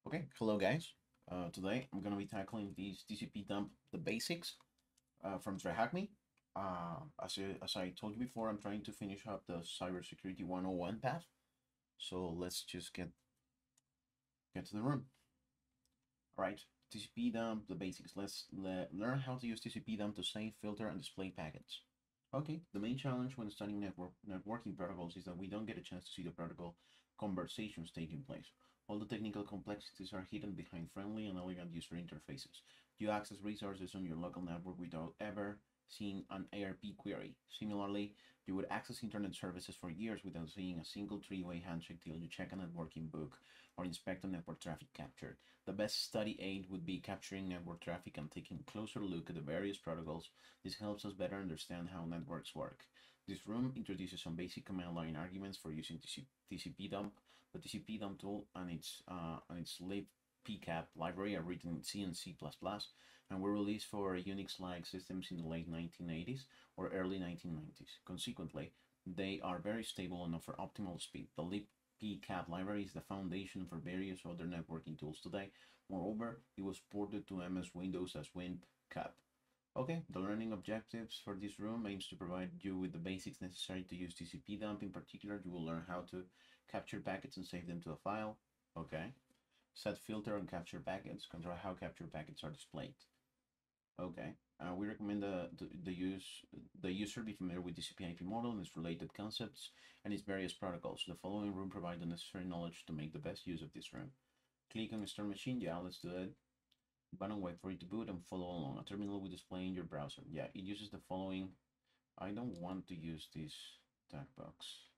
Okay, hello guys. Today I'm gonna be tackling these Tcpdump, the basics, from TryHackMe. As I told you before, I'm trying to finish up the Cybersecurity 101 path. So let's just get to the room. All right, Tcpdump, the basics. Let's learn how to use Tcpdump to save, filter, and display packets. Okay, the main challenge when studying networking protocols is that we don't get a chance to see the protocol conversations taking place. All the technical complexities are hidden behind friendly and elegant user interfaces. You access resources on your local network without ever seeing an ARP query. Similarly, you would access internet services for years without seeing a single three-way handshake till you check a networking book or inspect a network traffic capture. The best study aid would be capturing network traffic and taking a closer look at the various protocols. This helps us better understand how networks work. This room introduces some basic command line arguments for using TCPDump. The TCPDump tool and its libpcap library are written in C and C++, and were released for Unix-like systems in the late 1980s or early 1990s. Consequently, they are very stable and offer optimal speed. The libpcap library is the foundation for various other networking tools today. Moreover, it was ported to MS Windows as WinCap. Okay, the learning objectives for this room aims to provide you with the basics necessary to use Tcpdump. In particular, you will learn how to capture packets and save them to a file. Okay. Set filter and capture packets. Control how capture packets are displayed. Okay. We recommend the user be familiar with TCP/IP model and its related concepts and its various protocols. The following room provides the necessary knowledge to make the best use of this room. Click on Start Machine. Yeah, let's do it. Button, wait for it to boot and follow along. A terminal will display in your browser. Yeah, it uses the following. I don't want to use this tag box.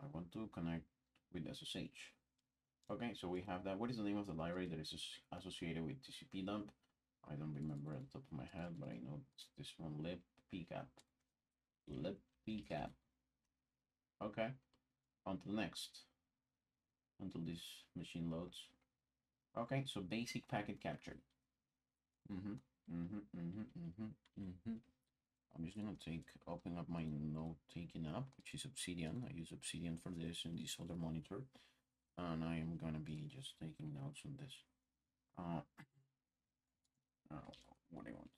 I want to connect with SSH. Okay, so we have that. What is the name of the library that is associated with Tcpdump? I don't remember at the top of my head, but I know it's this one, libpcap. Libpcap. Okay, on to the next, until this machine loads. Okay, so basic packet capture. I'm just gonna open up my note taking app, which is Obsidian. I use Obsidian for this and this other monitor, and I am gonna be just taking notes on this. Uh, what do I want to do?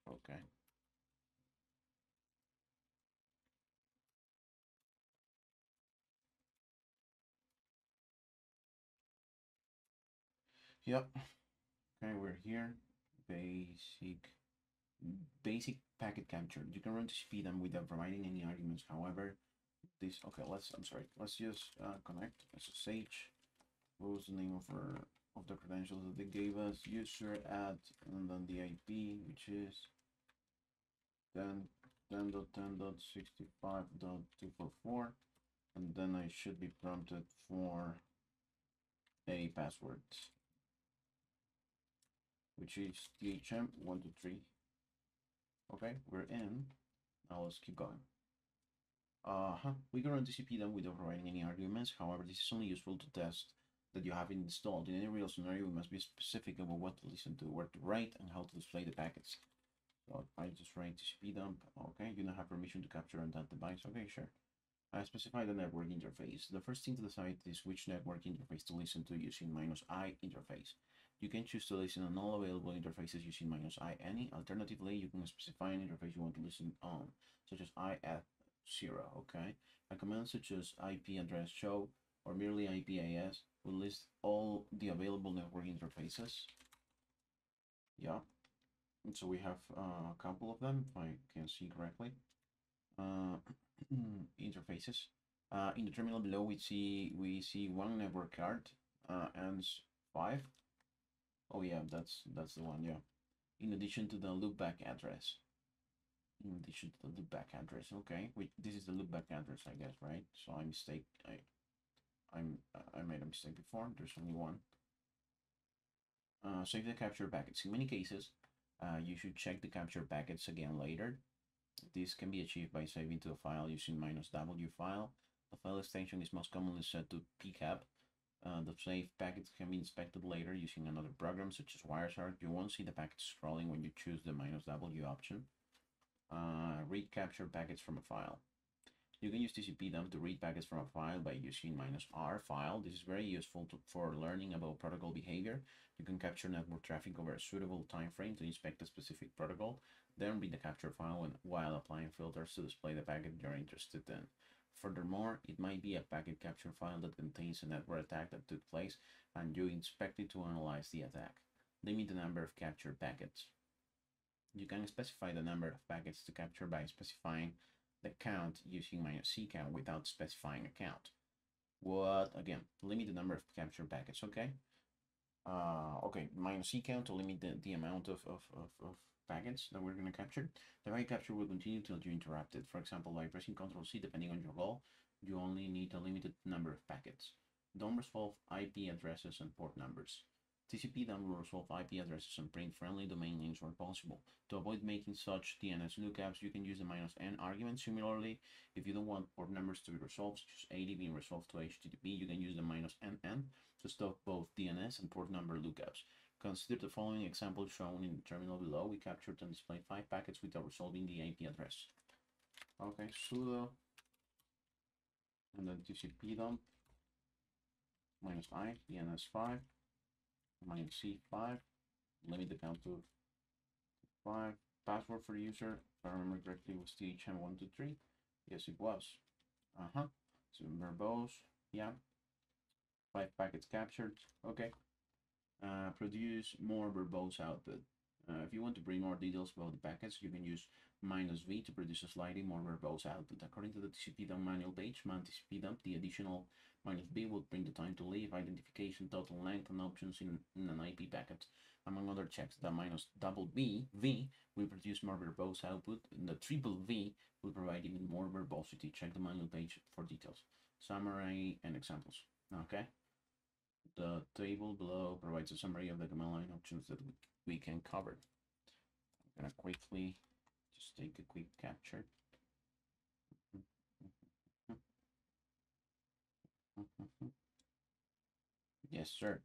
Okay. Yep. Okay, we're here. Basic packet capture. You can run to speed them without providing any arguments. However, this okay. I'm sorry. Let's just connect SSH. What was the name of the credentials that they gave us? User at and then the IP, which is 10.10.65.244, and then I should be prompted for a password, which is THM123. Okay, we're in. Now let's keep going. We can run Tcpdump without providing any arguments. However, this is only useful to test that you have it installed. In any real scenario, we must be specific about what to listen to, where to write, and how to display the packets. So I just write Tcpdump. Okay, you don't have permission to capture on that device. Okay, sure. I specify the network interface. The first thing to decide is which network interface to listen to using -i interface. You can choose to listen on all available interfaces using -i any. Alternatively, you can specify an interface you want to listen on, such as IF0, okay? A command such as IP address show or merely IPAS will list all the available network interfaces. Yeah, and so we have a couple of them, if I can see correctly. Interfaces. In the terminal below, we see one network card, and 5. Oh yeah, that's the one. Yeah. In addition to the loopback address. In addition to the loopback address, okay. This is the loopback address, I guess, right? So I made a mistake before. There's only one. Save the capture packets. In many cases, you should check the capture packets again later. This can be achieved by saving to a file using -w file. The file extension is most commonly set to pcap. The saved packets can be inspected later using another program such as Wireshark. You won't see the packets scrolling when you choose the -w option. read capture packets from a file. You can use Tcpdump to read packets from a file by using -r file. This is very useful for learning about protocol behavior. You can capture network traffic over a suitable time frame to inspect a specific protocol, then read the capture file while applying filters to display the packet you're interested in. Furthermore, it might be a packet capture file that contains a network attack that took place, and you inspect it to analyze the attack. Limit the number of captured packets. You can specify the number of packets to capture by specifying the count using -c count without specifying a count. What, again, limit the number of captured packets, okay? Okay, -c count to limit the amount of packets that we're going to capture. The packet capture will continue until you interrupt it. For example, by pressing Ctrl+C, depending on your goal, you only need a limited number of packets. Don't resolve IP addresses and port numbers. Tcpdump will resolve IP addresses and print friendly domain names where possible. To avoid making such DNS lookups, you can use the -n argument. Similarly, if you don't want port numbers to be resolved, such as 80 being resolved to HTTP, you can use the -nn to stop both DNS and port number lookups. Consider the following example shown in the terminal below. We captured and displayed 5 packets without resolving the IP address. Okay, sudo and then tcpdump -i DNS5 -c5, limit the count to 5. Password for the user, if I remember correctly, was THM123. Yes, it was. So verbose, yeah. 5 packets captured. Okay. Produce more verbose output. If you want to bring more details about the packets, you can use -v to produce a slightly more verbose output. According to the Tcpdump manual page, man-tcpdump, the additional -b will bring the time to leave, identification, total length, and options in an IP packet. Among other checks, the -v will produce more verbose output, and the v will provide even more verbosity. Check the manual page for details. Summary and examples. Okay. The table below provides a summary of the command line options that we can cover. I'm gonna quickly just take a quick capture. Yes, sir.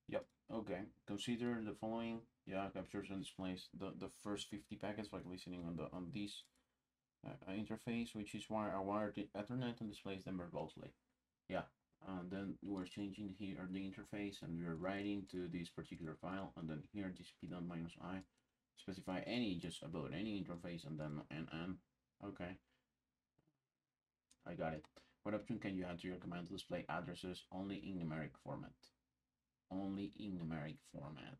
Yep. Okay. Consider the following. Yeah, captures and displays the first 50 packets by listening on this interface, which is wired Ethernet, and displays them verbosely. Yeah. And then we're changing here the interface, and we're writing to this particular file, and then here tcpdump -i, specify just about any interface, and then nn. Okay. I got it. What option can you add to your command to display addresses only in numeric format? Only in numeric format.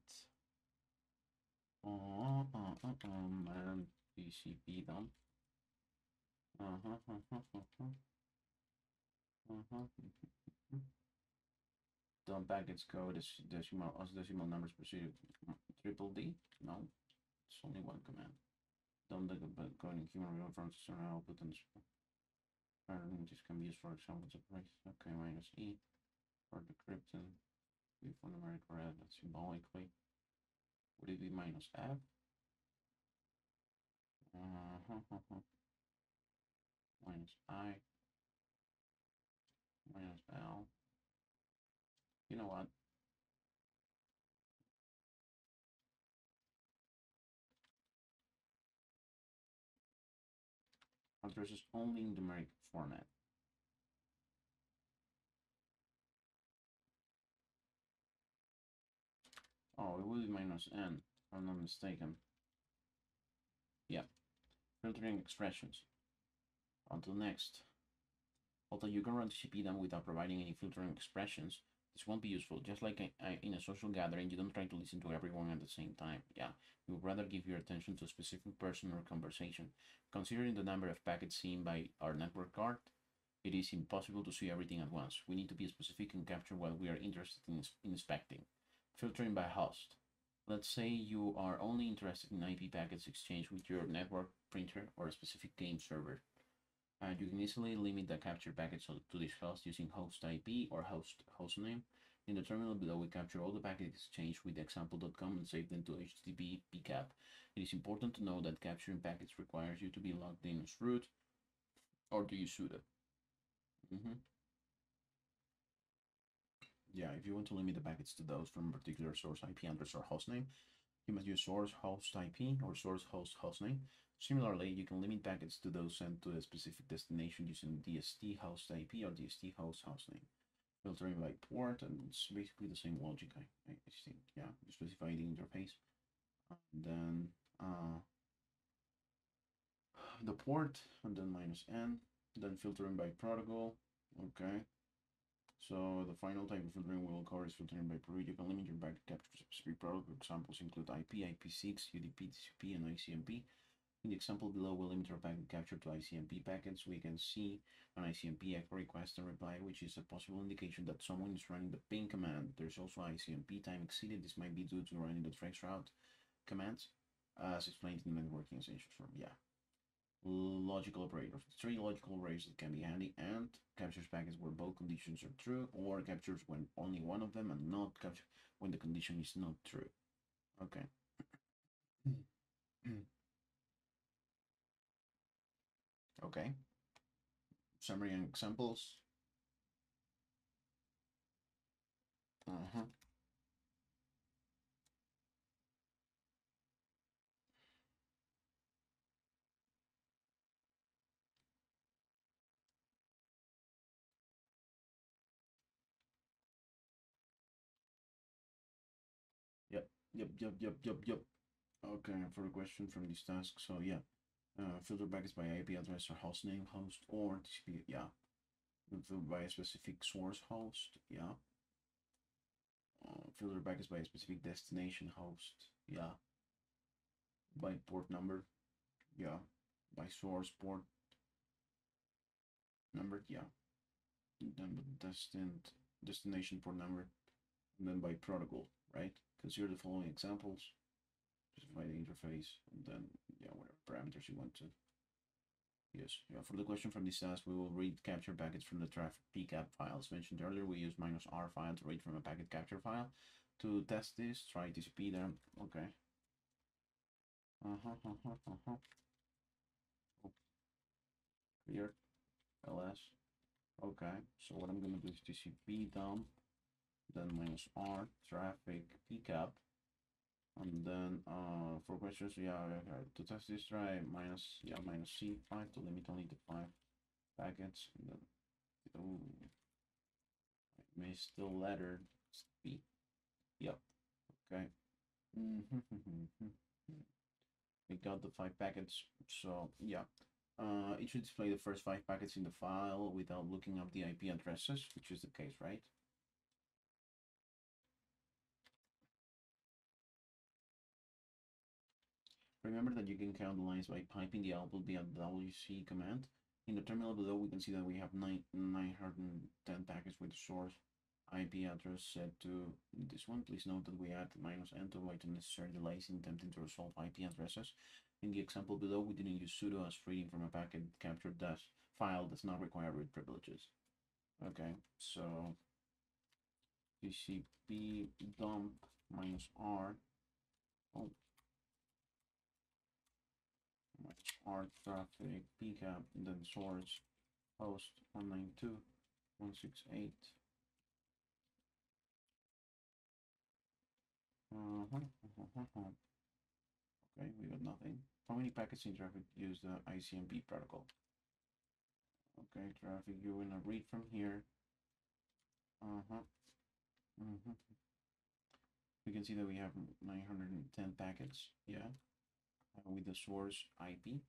And tcpdump. Dump packets code is decimal numbers proceeded triple D? No, it's only one command. Dump the code in human real from system output and this can be used for example to price. Okay, -e for decrypting. B for numeric red, and symbolically. Would it be -f? -I -l. You know what? Addresses only in numeric format. Oh, it will be -n, if I'm not mistaken. Yeah. Filtering expressions. Until next. Although you can run Tcpdump without providing any filtering expressions, this won't be useful. Just like in a social gathering, you don't try to listen to everyone at the same time. Yeah, you would rather give your attention to a specific person or conversation. Considering the number of packets seen by our network card, it is impossible to see everything at once. We need to be specific and capture what we are interested in inspecting. Filtering by host. Let's say you are only interested in IP packets exchanged with your network printer or a specific game server. You can easily limit the capture packets to this host using host IP or hostname. In the terminal below, we capture all the packets exchanged with example.com and save them to HTTP PCAP. It is important to know that capturing packets requires you to be logged in as root or to use sudo. Yeah, if you want to limit the packets to those from a particular source IP address or hostname, You must use source host IP or source host hostname. Similarly, you can limit packets to those sent to a specific destination using DST host IP or DST host hostname. Filtering by port, and it's basically the same logic, I think. Yeah, you specify the interface. And then the port, and then -n, then filtering by protocol. Okay. So the final type of filtering we'll cover is filtering by port. You can limit your packet capture to specific protocol. Examples include IP, IP6, UDP, TCP, and ICMP. In the example below, we'll limit our packet capture to ICMP packets. We can see an ICMP request and reply, which is a possible indication that someone is running the ping command. There's also ICMP time exceeded. This might be due to running the traceroute commands, as explained in the networking essentials form. Yeah. Logical operators. 3 logical operators that can be handy, and captures packets where both conditions are true, or captures when only one of them, and not capture when the condition is not true. Okay. Okay. Summary and examples. Uh-huh. Yep. Okay, for a question from this task. So yeah, filter packets by IP address or host name, host, or TCP. Yeah, filter by a specific source host. Yeah. Filter packets by a specific destination host. Yeah. By port number. Yeah. By source port number. Yeah. Then destination port number, and then by protocol. Right. Consider the following examples. Specify the interface, and then yeah, whatever parameters you want to. Yes, yeah. For the question from this task, we will read capture packets from the traffic pcap files mentioned earlier. We use -r file to read from a packet capture file. To test this, try Tcpdump. Okay. Clear. ls. Okay. So what I'm gonna do is Tcpdump, then -r traffic pcap. And then for questions, yeah, to test this, try -c5 to limit only to 5 packets. And then, oh, I missed the letter B. Yep. Okay. We got the 5 packets. So yeah, it should display the first 5 packets in the file without looking up the IP addresses, which is the case, right? Remember that you can count the lines by piping the output via the WC command. In the terminal below, we can see that we have 910 packets with the source IP address set to this one. Please note that we add -n to avoid unnecessary delays in attempting to resolve IP addresses. In the example below, we didn't use sudo as reading from a packet captured dash file does not require root privileges. Okay, so Tcpdump -r. Oh, -r traffic pcap, and then source host 192.168. Okay, we got nothing. How many packets in traffic use the ICMP protocol? Okay, traffic, you're gonna read from here. We can see that we have 910 packets, yeah, with the source IP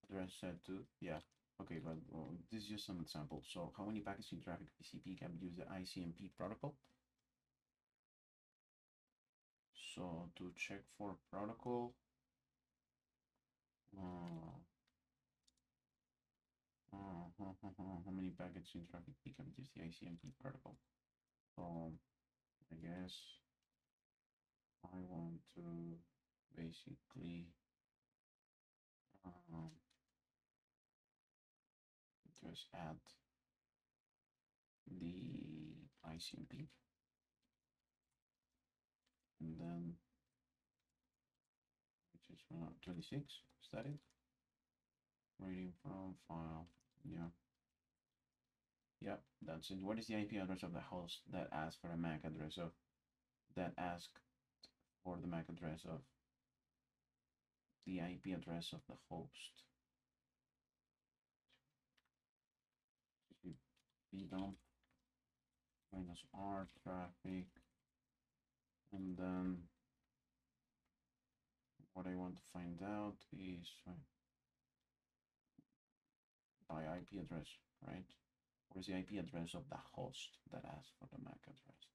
address set to, yeah. Okay, but this is just some example. So how many packets in traffic TCP can use the ICMP protocol? So to check for protocol, how many packets in traffic can use the ICMP protocol? I guess I want to basically just add the ICMP, and then which is 26. Is that it? Reading from file. Yeah. Yep, that's it. What is the IP address of the host that asked for a MAC address of that asked or the MAC address of the IP address of the host. Tcpdump -r traffic, and then what I want to find out is by IP address, right? Where's the IP address of the host that asks for the MAC address?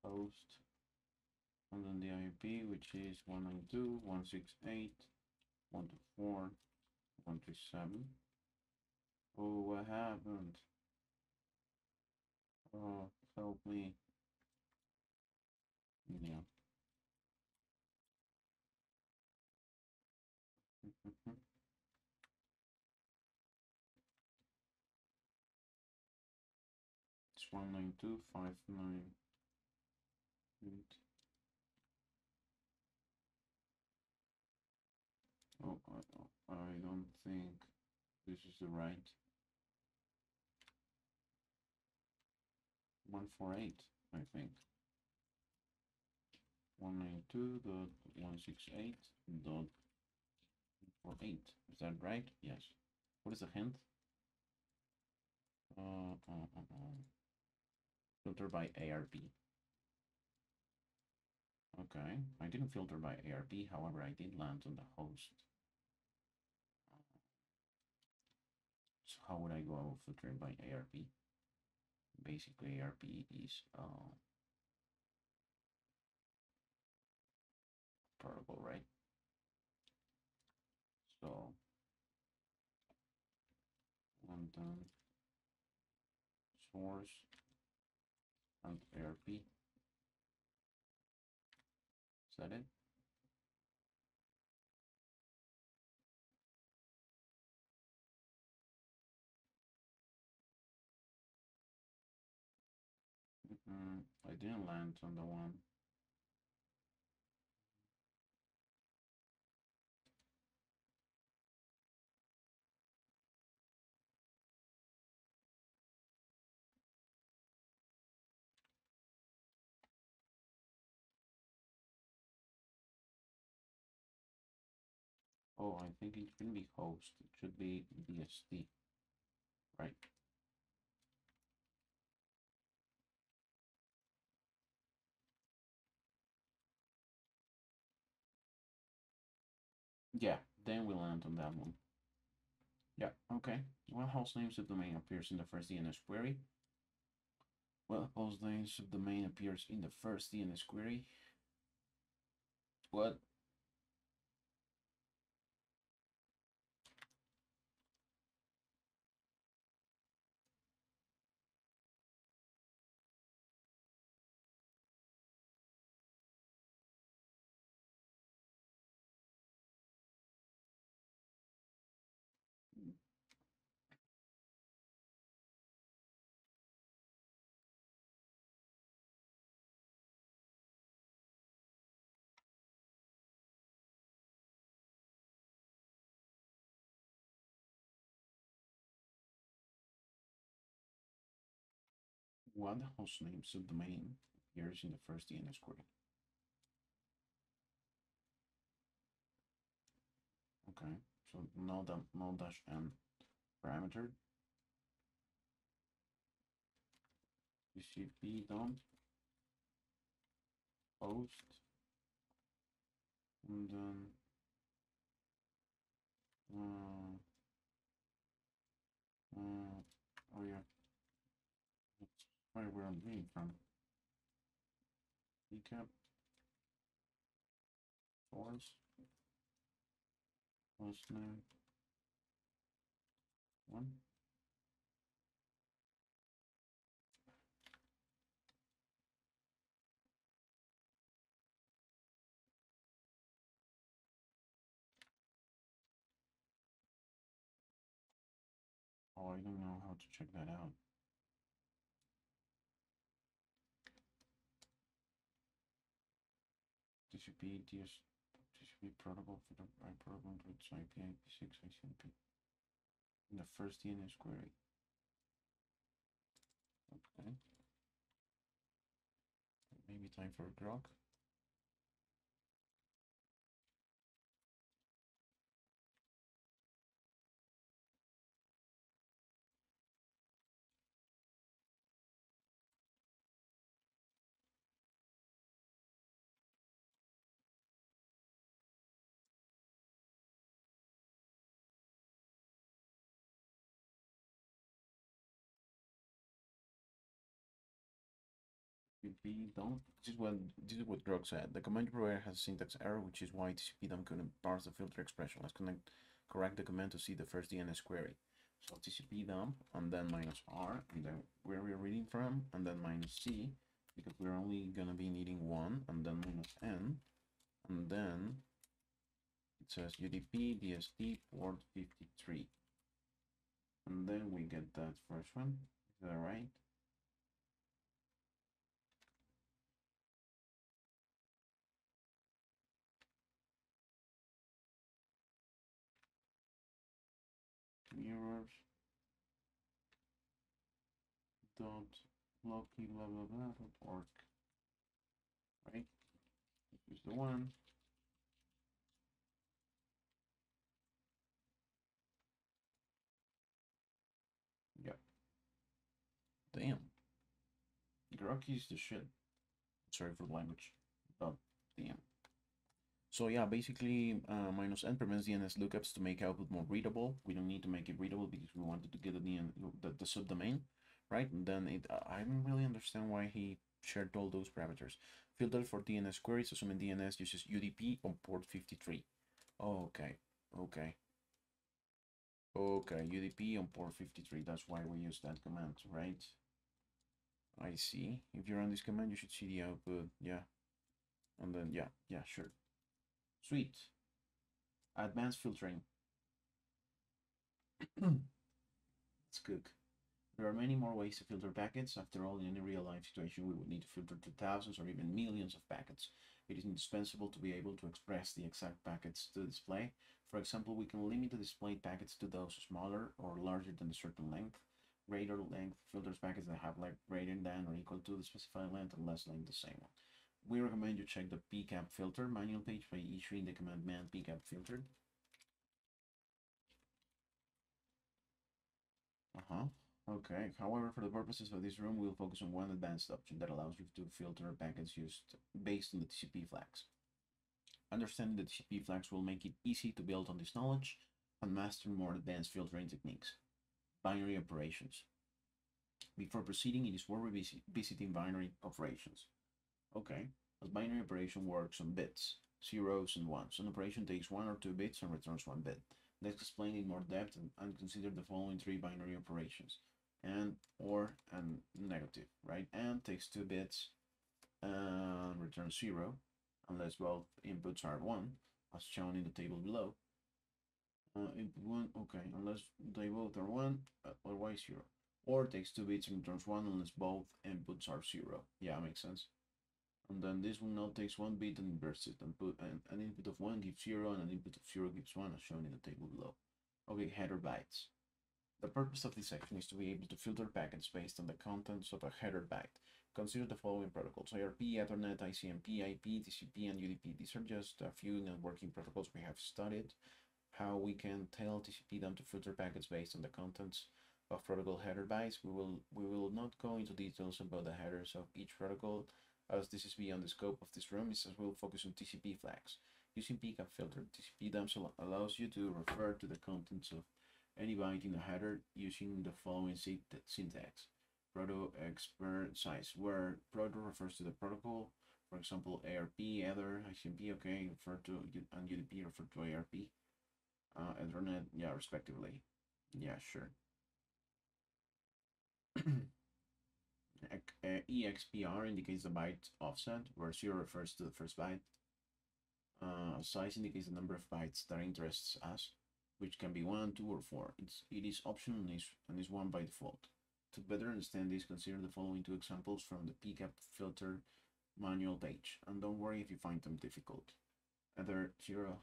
Host, and then the IP, which is 192.168.124.137. Oh, what happened? Oh, help me. Yeah. It's 192.598. Oh, I don't think this is the right 148, I think. 192.168.48. Is that right? Yes. What is the hint? Filter by ARP. Okay, I didn't filter by ARP, however, I did land on the host. So how would I go filtering by ARP? Basically, ARP is protocol, right? So, and then source and ARP. Is that it? I didn't land on the one. Oh, I think it shouldn't be host. It should be DST, right? Yeah, then we land on that one. Yeah, okay. What hostname subdomain appears in the first DNS query? Well, hostname subdomain appears in the first DNS query. What? What hostname subdomain appears in the first DNS query? Okay, so no dash n parameter. Tcpdump host, and then oh yeah, that's right where I'm reading from. Recap source hostname one. Oh, I don't know how to check that out. . TCP, TCP protocol for the right protocol includes IP, IP6, ICMP. In the first DNS query. Okay. Maybe time for a grok. Tcpdump. This is what Grok said. The command provider has a syntax error, which is why Tcpdump couldn't parse the filter expression. Let's correct the command to see the first DNS query. So Tcpdump and then -r, and then where we're reading from, and then -c, because we're only gonna be needing one, and then -n, and then it says UDP DSP port 53, and then we get that first one. Is that right? Mirrors dot lucky blah blah blah dot org, right? This is the one. Yep. Damn. Grok is the shit. Sorry for the language, but damn. So yeah, basically, -n prevents DNS lookups to make output more readable. We don't need to make it readable because we wanted to get the subdomain, right? And then I don't really understand why he shared all those parameters. Filter for DNS queries, assuming DNS uses UDP on port 53. Oh, okay, okay. Okay, UDP on port 53. That's why we use that command, right? I see. If you run this command, you should see the output. Yeah. And then, yeah, sure. Sweet. Advanced filtering. Let's cook. There are many more ways to filter packets. After all, in any real-life situation, we would need to filter to thousands or even millions of packets. It is indispensable to be able to express the exact packets to display. For example, we can limit the displayed packets to those smaller or larger than a certain length. Greater length filters packets that have length greater than or equal to the specified length, and less length the same one. We recommend you check the pcap filter manual page by issuing the command man pcap filtered. Okay, however, for the purposes of this room, we'll focus on one advanced option that allows you to filter packets used based on the TCP flags. Understanding the TCP flags will make it easy to build on this knowledge and master more advanced filtering techniques. Binary operations. Before proceeding, it is worth revisiting binary operations. Okay, a binary operation works on bits, zeros and ones. An operation takes 1 or 2 bits and returns 1 bit. Let's explain in more depth and consider the following 3 binary operations. And, or, and negative, right? And takes 2 bits and returns 0, unless both inputs are 1, as shown in the table below. Input 1, okay, unless they both are 1, otherwise 0. Or takes 2 bits and returns 1, unless both inputs are 0. Yeah, makes sense. And then this one now takes 1 bit and inverts it, and put an input of 1 gives 0 and an input of 0 gives 1, as shown in the table below. Okay, header bytes. The purpose of this section is to be able to filter packets based on the contents of a header byte. Consider the following protocols: ARP, Ethernet, ICMP, IP, TCP, and UDP. These are just a few networking protocols we have studied. How we can tell Tcpdump to filter packets based on the contents of protocol header bytes. We will not go into details about the headers of each protocol, as this is beyond the scope of this room. Instead, we'll focus on TCP flags. Using pcap filter, Tcpdump allows you to refer to the contents of any byte in the header using the following syntax: proto expert size, where proto refers to the protocol. For example, ARP, Ether, ICMP, okay, refer to, and UDP refer to ARP. Ethernet, yeah, respectively. Yeah, sure. EXPR indicates the byte offset, where 0 refers to the first byte. Size indicates the number of bytes that interests us, which can be 1, 2, or 4. It is optional and is 1 by default. To better understand this, consider the following 2 examples from the pcap filter manual page, and don't worry if you find them difficult. Either 0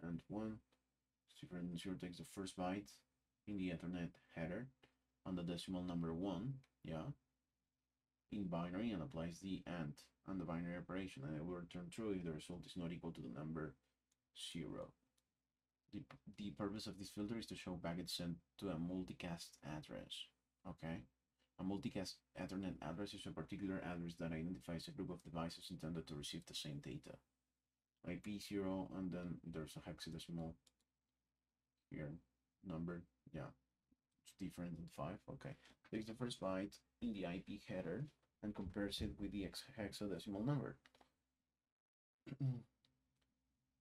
and 1, 0 and 0 takes the first byte in the Ethernet header and the decimal number 1, yeah, in binary, and applies the and the binary operation, and it will return true if the result is not equal to the number 0. The purpose of this filter is to show packets sent to a multicast address, okay? A multicast Ethernet address is a particular address that identifies a group of devices intended to receive the same data. IP0, and then there's a hexadecimal here, number, yeah, it's different than 5, okay. Takes the first byte in the IP header and compares it with the hexadecimal number.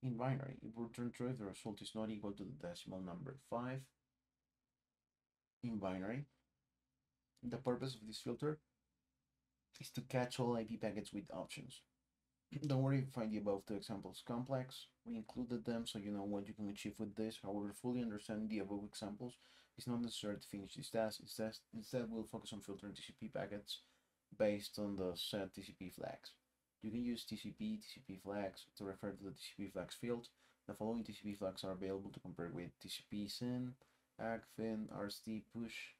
In binary, it will return true if the result is not equal to the decimal number 5. In binary, the purpose of this filter is to catch all IP packets with options. Don't worry if you find the above two examples complex. We included them so you know what you can achieve with this. However, fully understanding the above examples is not necessary to finish this task. Instead, we'll focus on filtering TCP packets based on the set TCP flags. You can use TCP flags to refer to the TCP flags field. The following TCP flags are available to compare with: TCP SYN, ACK, FIN, RST, push,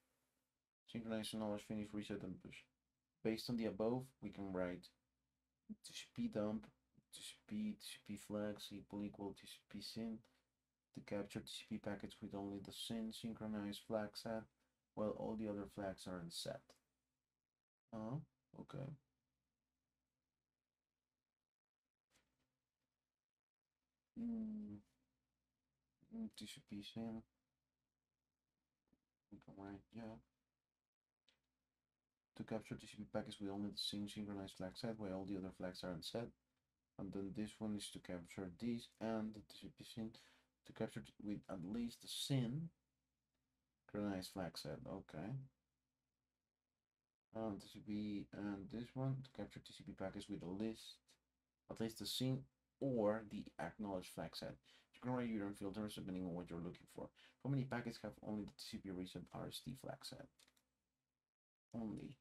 synchronize, acknowledge, finish, reset, and push. Based on the above, we can write Tcpdump, TCP flags equal TCP SYN to capture TCP packets with only the SYN synchronized flag set, while all the other flags are unset. Okay. TCP SYN. We can write, yeah. To capture TCP packets with only the SYN synchronized flag set, while all the other flags are unset. And then this one is to capture this and the TCP SYN to capture with at least the SYN synchronized flag set. Okay. TCP and this one to capture TCP packets with at least the SYN or the acknowledged flag set. You can write your own filters depending on what you're looking for. How many packets have only the TCP reset RST flag set? Only.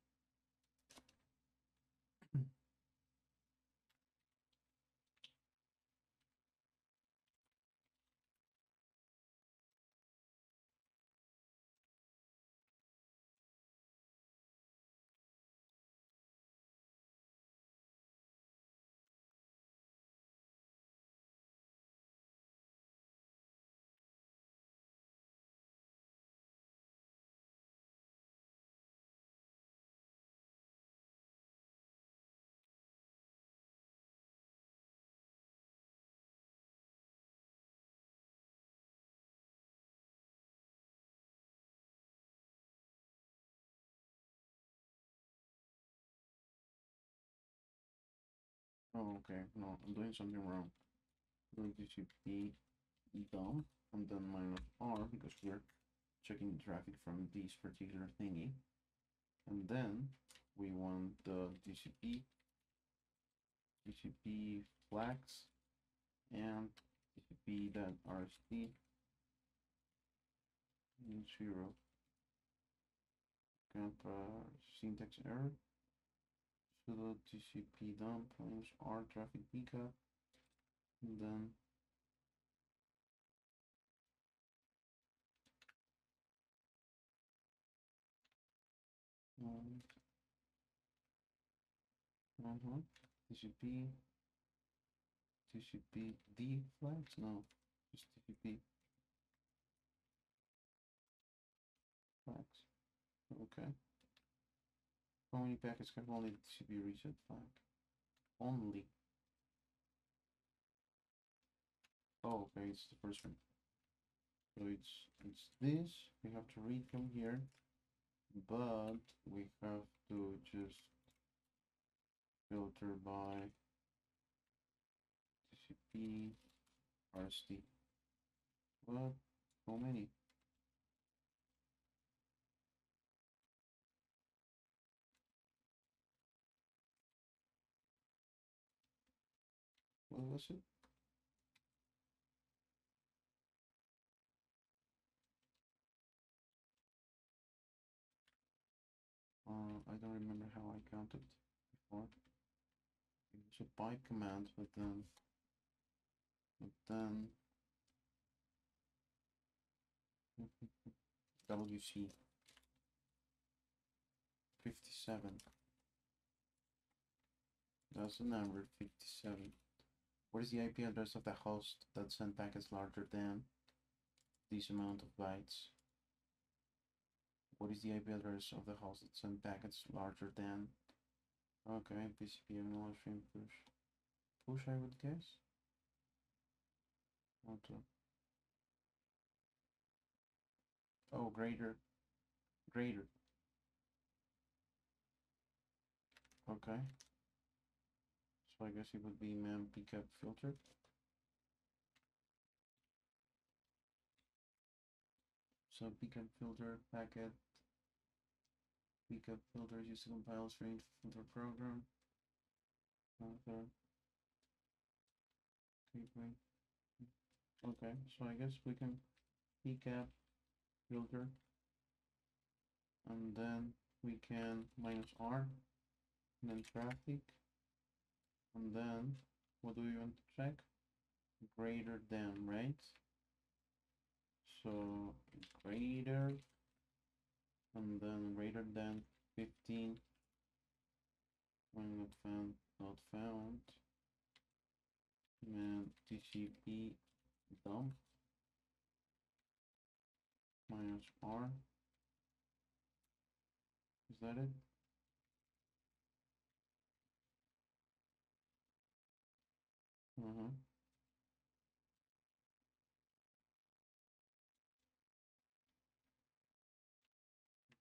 Oh, okay. No, I'm doing something wrong. I'm doing TCPdump and then -R because we're checking the traffic from this particular thingy. And then we want the TCP flags and TCP.RST 0. Syntax error. Sudo TCPdump -R traffic backup. And then TCPD flags? No, just TCP flags. Okay. How many packets have only the TCP reset flag? Only. Oh, okay, it's the first one. So it's this. We have to read from here, but we have to just filter by TCP RST. What? How many? What was it? I don't remember how I counted before. It's a pipe command, but then WC 57. That's the number 57. What is the IP address of the host that sent packets larger than this amount of bytes? What is the IP address of the host that sent packets larger than? Okay, PCP live stream push. Push, I would guess. Auto. Oh, greater. Greater. Okay. So I guess it would be man pickup filter. So pickup filter packet. Pickup filters used to compile string filter program. Okay. Okay, so I guess we can pcap filter, and then we can -r, and then traffic, and then what do we want to check? Greater than, right? So greater, and then greater than 15. When not found, not found. And Tcpdump -r. Is that it?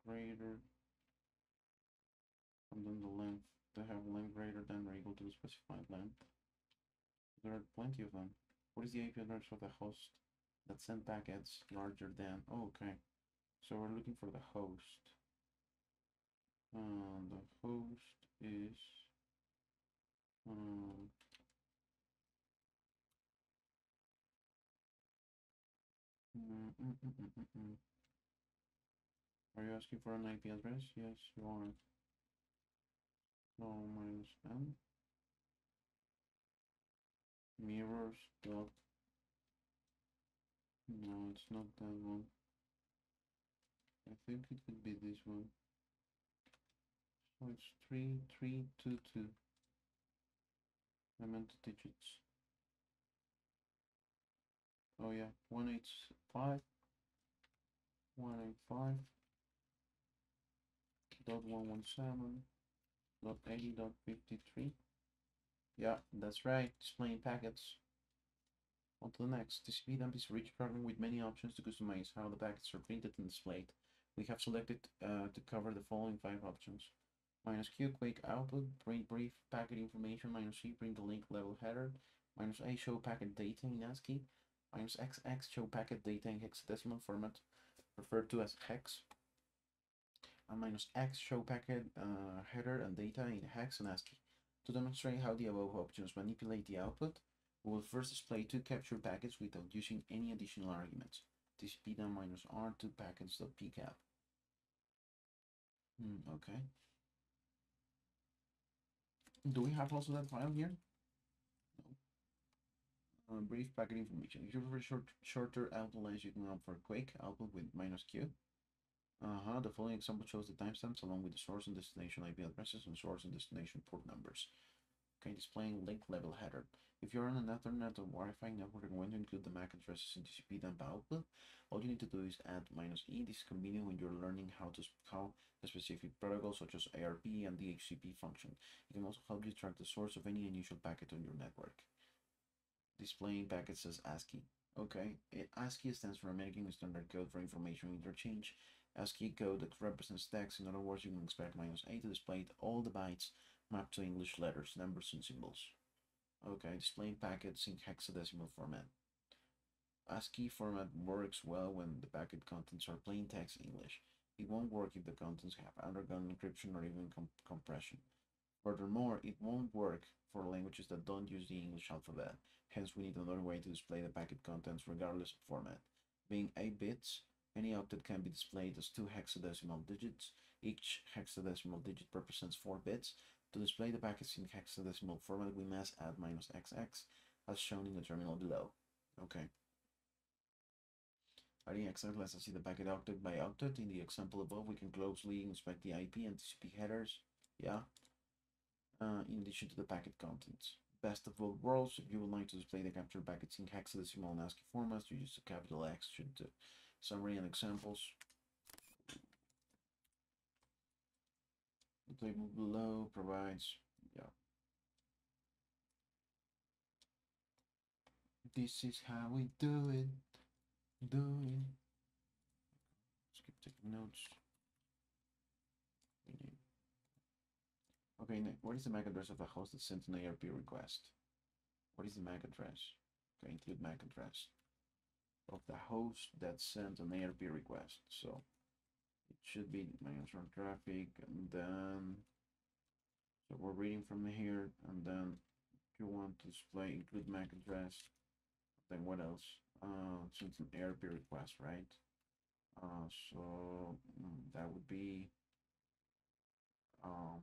Greater, and then the length. They have length greater than or equal to the specified length. There are plenty of them. What is the IP address of the host that sent packets larger than? Oh, okay. So we're looking for the host. The host is are you asking for an IP address? Yes, you are. So -n mirrors dot. No, it's not that one. I think it could be this one. So it's 3322. I meant the digits. Oh yeah, 185 185.117.80.53. Yeah, that's right, displaying packets. On to the next. Tcpdump is a rich program with many options to customize how the packets are printed and displayed. We have selected to cover the following 5 options. -q quick output, print brief packet information, -c print the link level header, -a show packet data in ASCII, -xx show packet data in hexadecimal format, referred to as hex, and -x show packet header and data in hex and ASCII. To demonstrate how the above options manipulate the output, we will first display 2 captured packets without using any additional arguments. Tcpdump -r 2 packets.pcap. Okay. Do we have also that file here? No. Brief packet information. If you prefer shorter output lines, you can opt for quick output with -q. The following example shows the timestamps along with the source and destination IP addresses and source and destination port numbers. Okay, displaying link level header. If you're on an Ethernet or Wi-Fi network and want to include the MAC addresses in Tcpdump output, all you need to do is add -e. This is convenient when you're learning how the specific protocols such as ARP and DHCP function. It can also help you track the source of any unusual packet on your network. Displaying packets as ASCII. Okay, ASCII stands for American Standard Code for Information Interchange. ASCII code that represents text. In other words, you can expect -a to display all the bytes mapped to English letters, numbers, and symbols. Okay, displaying packets in hexadecimal format. ASCII format works well when the packet contents are plain text English. It won't work if the contents have undergone encryption or even compression. Furthermore, it won't work for languages that don't use the English alphabet. Hence, we need another way to display the packet contents regardless of format. Being 8 bits, any octet can be displayed as 2 hexadecimal digits. Each hexadecimal digit represents 4 bits. To display the packets in hexadecimal format, we must add -xx as shown in the terminal below. Okay. Adding xx lets us see the packet octet by octet. In the example above, we can closely inspect the IP and TCP headers. Yeah. In addition to the packet contents. Best of both worlds, if you would like to display the captured packets in hexadecimal and ASCII formats, you use the capital X. Should do. Summary and examples. The table below provides, yeah. This is how we do it. Let's keep taking notes. Okay, what is the MAC address of a host that sends an ARP request? What is the MAC address? Okay, include MAC address of the host that sent an ARP request. So it should be -run traffic, and then so we're reading from here, and then if you want to display include MAC address, then what else? Since an ARP request, right? So that would be um,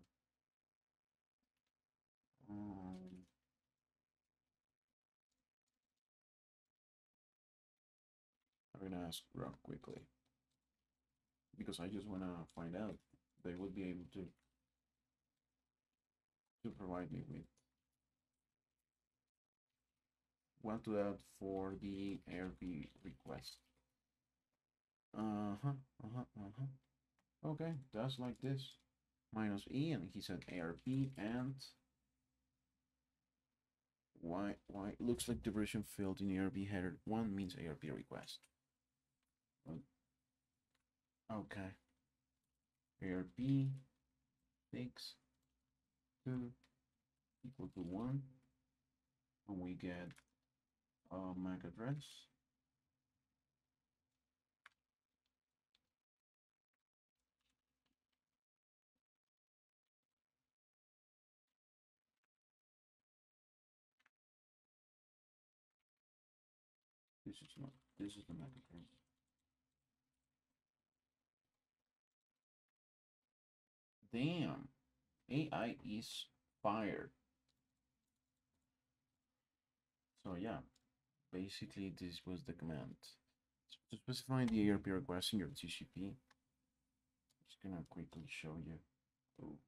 I'm gonna ask Rock quickly because I just wanna find out they would be able to provide me with what to add for the ARP request. Okay, that's like this. -E, and he said ARP, and why looks like the version field in ARP header 1 means ARP request. Okay. ARP 6 2 equal to 1, and we get a MAC address. This is the MAC address. Damn, AI is fired. So yeah, basically this was the command. So to specify the ARP request in your TCP, just gonna quickly show you. Oh.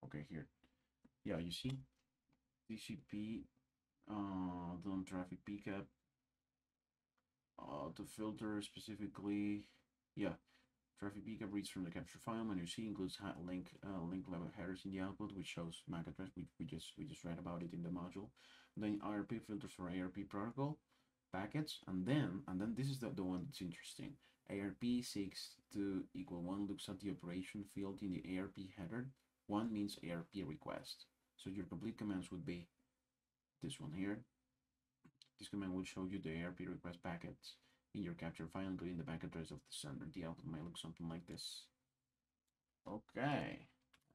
Okay, here. Yeah, you see TCP done traffic pickup to filter specifically. Yeah, traffic pickup reads from the capture file. Menu C includes link level headers in the output, which shows MAC address. We just read about it in the module. Then ARP filters for ARP protocol packets, and then this is the one that's interesting. ARP 6 to equal 1 looks at the operation field in the ARP header. 1 means ARP request. So your complete commands would be this one here. This command will show you the ARP request packets in your capture file, including the MAC address of the sender. The output might look something like this. Okay.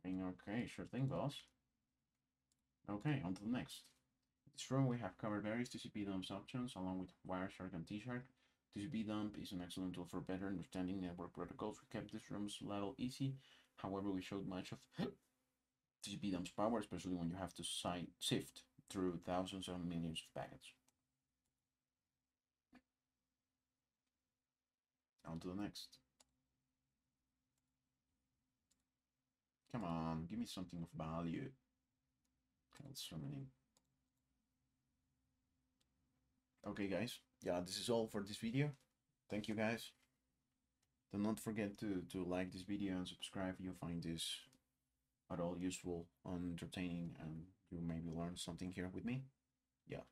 Okay, sure thing, boss. Okay, on to the next. In this room, we have covered various Tcpdump options along with Wireshark and Tshark. Tcpdump is an excellent tool for better understanding network protocols. We kept this room's level easy. However, we showed much of Tcpdump's power, especially when you have to sift through thousands or millions of packets. On to the next. Come on, give me something of value. That's so many. Okay, guys. Yeah, this is all for this video. Thank you, guys. Do not forget to like this video and subscribe if you find this at all useful and entertaining, and you maybe learn something here with me. Yeah.